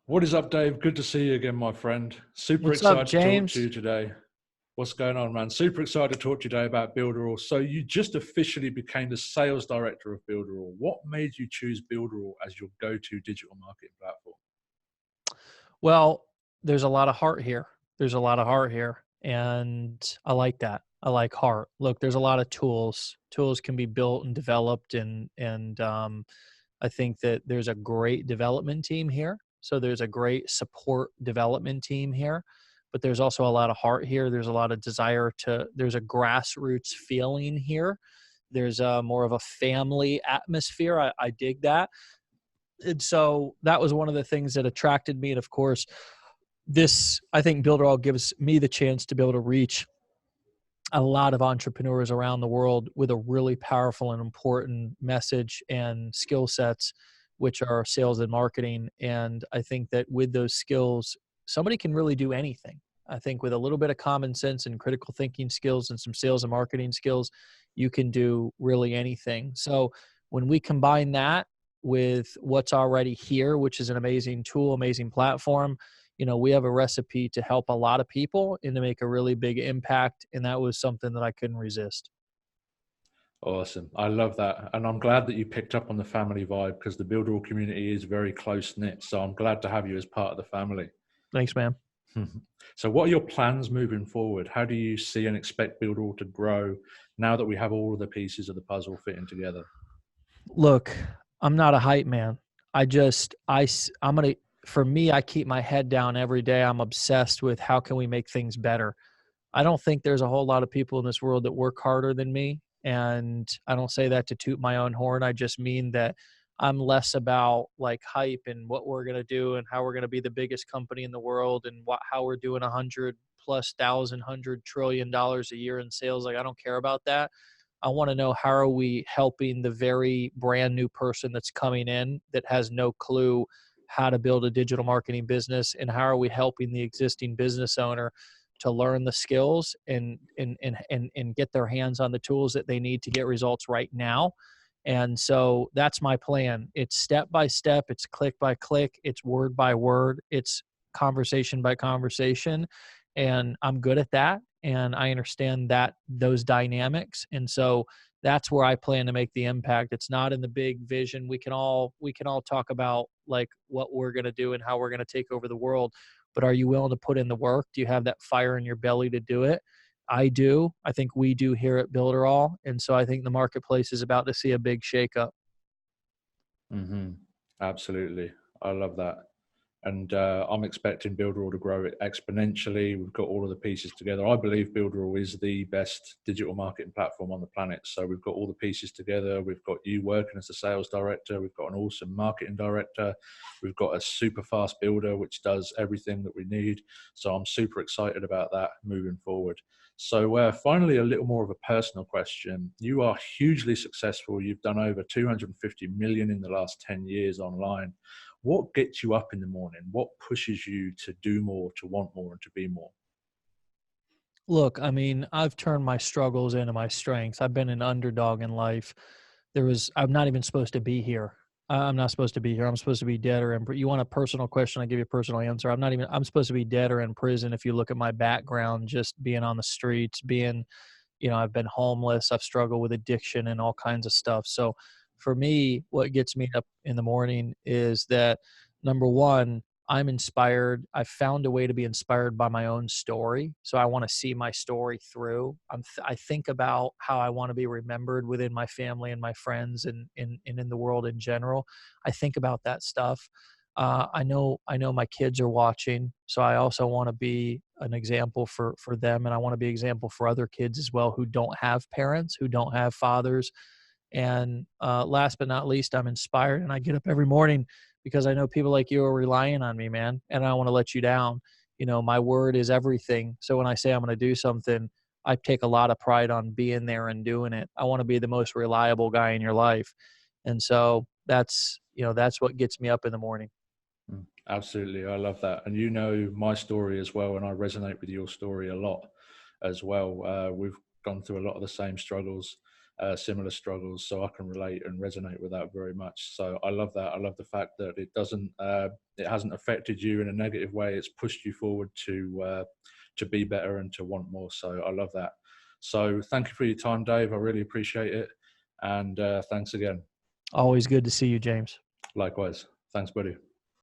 What is up, Dave? Good to see you again, my friend. Super What's up, excited to talk to James? you today. What's going on, man? Super excited to talk to you today about Builderall. So you just officially became the sales director of Builderall. What made you choose Builderall as your go-to digital marketing platform? Well, there's a lot of heart here. There's a lot of heart here, and I like that. I like heart. Look, there's a lot of tools. Tools can be built and developed, and I think that there's a great development team here. So there's a great support development team here, but there's also a lot of heart here. There's a lot of desire to. There's a grassroots feeling here. There's a more of a family atmosphere. I dig that. And so that was one of the things that attracted me. And of course, I think Builderall gives me the chance to be able to reach a lot of entrepreneurs around the world with a really powerful and important message and skill sets, which are sales and marketing. And I think that with those skills, somebody can really do anything. I think with a little bit of common sense and critical thinking skills and some sales and marketing skills, you can do really anything. So when we combine that with what's already here, which is an amazing tool, amazing platform, we have a recipe to help a lot of people and to make a really big impact. And that was something that I couldn't resist. Awesome. I love that. And I'm glad that you picked up on the family vibe because the Builderall community is very close-knit. So I'm glad to have you as part of the family. Thanks, man. So what are your plans moving forward? How do you see and expect Builderall to grow now that we have all of the pieces of the puzzle fitting together? Look, I'm not a hype man. I'm going to, for me, I keep my head down every day. I'm obsessed with how can we make things better. I don't think there's a whole lot of people in this world that work harder than me. And I don't say that to toot my own horn. I just mean that I'm less about like hype and what we're going to do and how we're going to be the biggest company in the world and how we're doing 100 trillion dollars a year in sales. Like, I don't care about that. I want to know, how are we helping the very brand new person that's coming in that has no clue how to build a digital marketing business, and how are we helping the existing business owner to learn the skills and get their hands on the tools that they need to get results right now. And so that's my plan. It's step by step, it's click by click, it's word by word, it's conversation by conversation. And I'm good at that. And I understand that those dynamics. And so that's where I plan to make the impact. It's not in the big vision. We can all talk about like what we're going to do and how we're going to take over the world, but are you willing to put in the work? Do you have that fire in your belly to do it? I do. I think we do here at Builderall. And so I think the marketplace is about to see a big shakeup. Mm-hmm. Absolutely. I love that. And I'm expecting Builderall to grow it exponentially. We've got all of the pieces together. I believe Builderall is the best digital marketing platform on the planet. So we've got all the pieces together. We've got you working as a sales director. We've got an awesome marketing director. We've got a super fast builder, which does everything that we need. So I'm super excited about that moving forward. So finally, a little more of a personal question. You are hugely successful. You've done over 250 million in the last 10 years online. What gets you up in the morning? What pushes you to do more, to want more, and to be more? Look, I mean, I've turned my struggles into my strengths. I've been an underdog in life. I'm not even supposed to be here. I'm not supposed to be here. I'm supposed to be dead or in. You want a personal question? I give you a personal answer. I'm supposed to be dead or in prison. If you look at my background, just being on the streets, I've been homeless. I've struggled with addiction and all kinds of stuff. So for me, what gets me up in the morning is that, number one, I'm inspired. I've found a way to be inspired by my own story. So I want to see my story through. I think about how I want to be remembered within my family and my friends and in the world in general. I think about that stuff. I know my kids are watching, so I also want to be an example for them, and I want to be an example for other kids as well who don't have parents, who don't have fathers. And last but not least, I'm inspired, and I get up every morning because I know people like you are relying on me, man, and I don't want to let you down. My word is everything. So when I say I'm going to do something, I take a lot of pride on being there and doing it. I want to be the most reliable guy in your life. And so that's what gets me up in the morning. Absolutely. I love that. And you know my story as well, and I resonate with your story a lot as well. We've gone through a lot of the same struggles. similar struggles, so I can relate and resonate with that very much. So I love that. I love the fact that it hasn't affected you in a negative way. It's pushed you forward to be better and to want more. So I love that. So thank you for your time, Dave. I really appreciate it. And thanks again. Always good to see you, James. Likewise. Thanks, buddy.